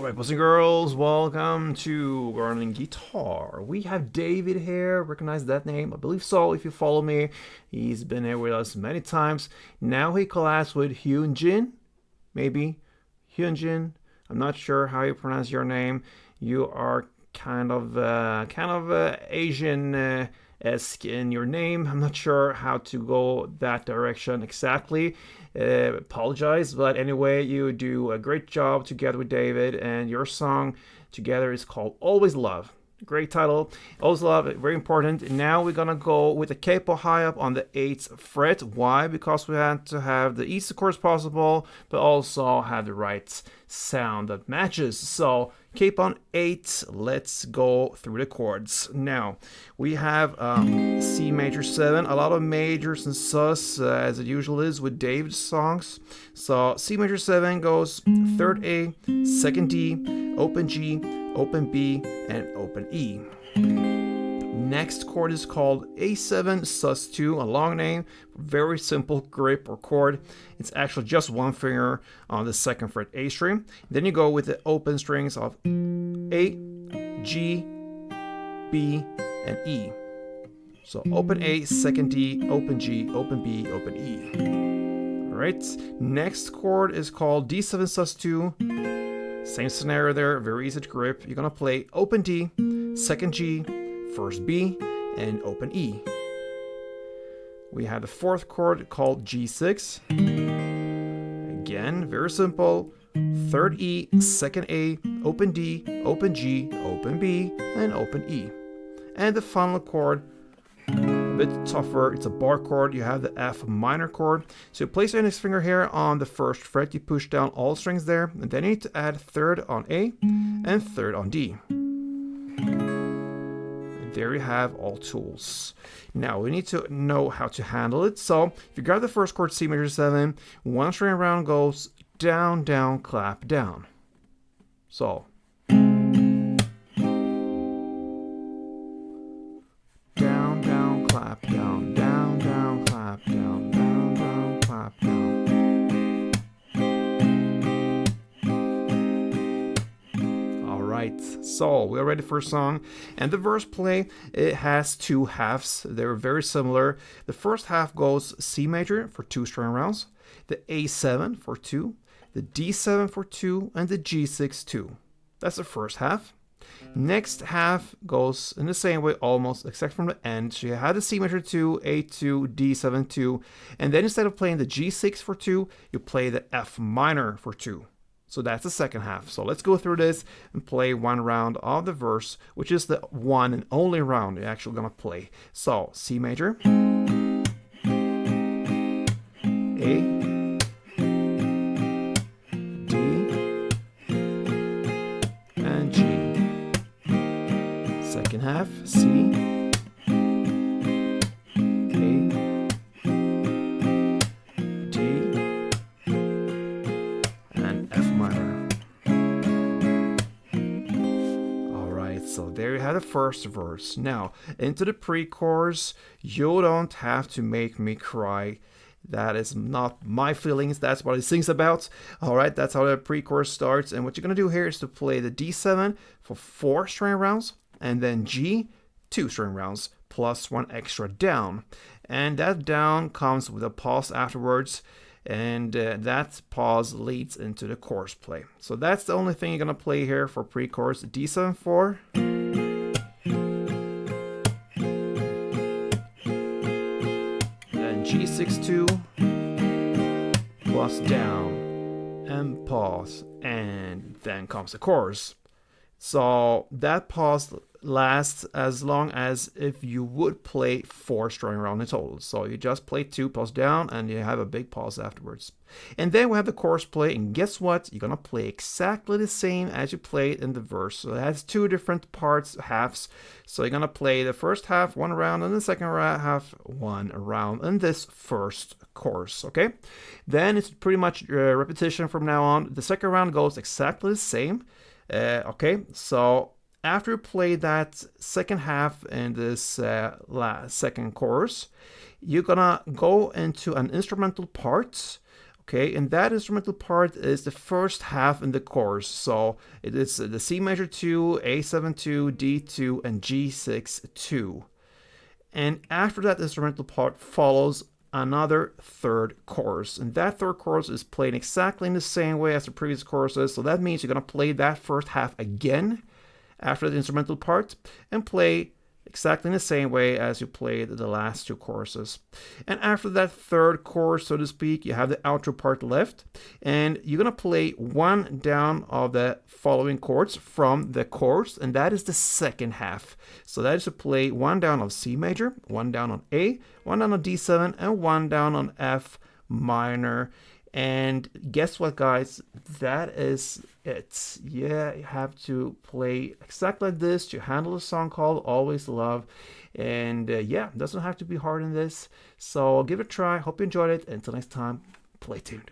Alright, boys and girls, welcome to Learning Guitar. We have David here, recognize that name? I believe so, if you follow me. He's been here with us many times. Now he collabs with Hyunjin, maybe? Hyunjin, I'm not sure how you pronounce your name. You are kind of Asian esque in your name. I'm not sure how to go that direction exactly. Apologize, but anyway, you do a great job together with David, and your song together is called Always Love. Great title. Always Love, very important. Now we're gonna go with the Kpop high up on the 8th fret. Why? Because we had to have the easiest chords possible, but also have the right sound that matches. So Kpop on 8, let's go through the chords. Now, we have C major 7, a lot of majors and sus, as it usually is with David's songs. So C major 7 goes 3rd A, 2nd D, open G, open B, and open E. Next chord is called A7 sus2, a long name, very simple grip or chord. It's actually just one finger on the 2nd fret A string. Then you go with the open strings of A, G, B, and E. So open A, 2nd D, open G, open B, open E. Alright, next chord is called D7 sus2. Same scenario there, very easy to grip. You're gonna play open D, 2nd G, 1st B, and open E. We have the 4th chord called G6. Again, very simple. 3rd E, 2nd A, open D, open G, open B, and open E. And the final chord, a bit tougher, it's a bar chord. You have the F minor chord. So you place your index finger here on the 1st fret, you push down all strings there, and then you need to add 3rd on A and 3rd on D. There you have all tools. Now we need to know how to handle it. So if you grab the 1st chord, C major 7, one string around goes down, down, clap, down. So down, down, clap, down, down, down, clap, down, down, down, clap, down. So we're ready for a song, and the verse play, it has 2 halves. They're very similar. The first half goes C major for 2 string rounds, the A7 for 2, the D7 for 2, and the G6 2. That's the first half. Next half goes in the same way almost, except from the end. So you have the C major 2, A2, D7 2, and then instead of playing the G6 for 2, you play the F minor for 2. So that's the second half. So let's go through this and play one round of the verse, which is the one and only round you're actually gonna play. So C major, A, D, and G. Second half, C, so there you have the first verse. Now, into the pre-chorus, you don't have to make me cry. That is not my feelings, that's what it sings about. Alright, that's how the pre-chorus starts. And what you're going to do here is to play the D7 for 4 string rounds, and then G, 2 string rounds, plus 1 extra down. And that down comes with a pause afterwards. And that pause leads into the chorus play. So that's the only thing you're gonna play here for pre-chorus. D7 4, then G6 2, plus down, and pause, and then comes the chorus. So that pause lasts as long as if you would play 4 string round in total. So you just play 2, pause down, and you have a big pause afterwards. And then we have the chorus play, and guess what? You're gonna play exactly the same as you played in the verse. So it has 2 different parts, halves. So you're gonna play the first half 1 round, and the second half 1 round in this first chorus, okay? Then it's pretty much repetition from now on. The second round goes exactly the same. Okay, so after you play that second half in this second chorus, you're gonna go into an instrumental part. Okay, and that instrumental part is the first half in the chorus. So it is the C major 2, A7 2, D2, and G6 2. And after that instrumental part follows another third chorus. And that third chorus is played exactly in the same way as the previous choruses. So that means you're going to play that first half again after the instrumental part and play exactly in the same way as you played the last two choruses. And after that third chorus, so to speak, you have the outro part left, and you're going to play one down of the following chords from the chorus, and that is the second half. So that is to play one down of C major, one down on A, one down on D7, and one down on F minor. And guess what, guys? That is it. Yeah, you have to play exactly like this to handle a song called Always Love. And yeah, it doesn't have to be hard in this. So give it a try. Hope you enjoyed it. Until next time, play tuned.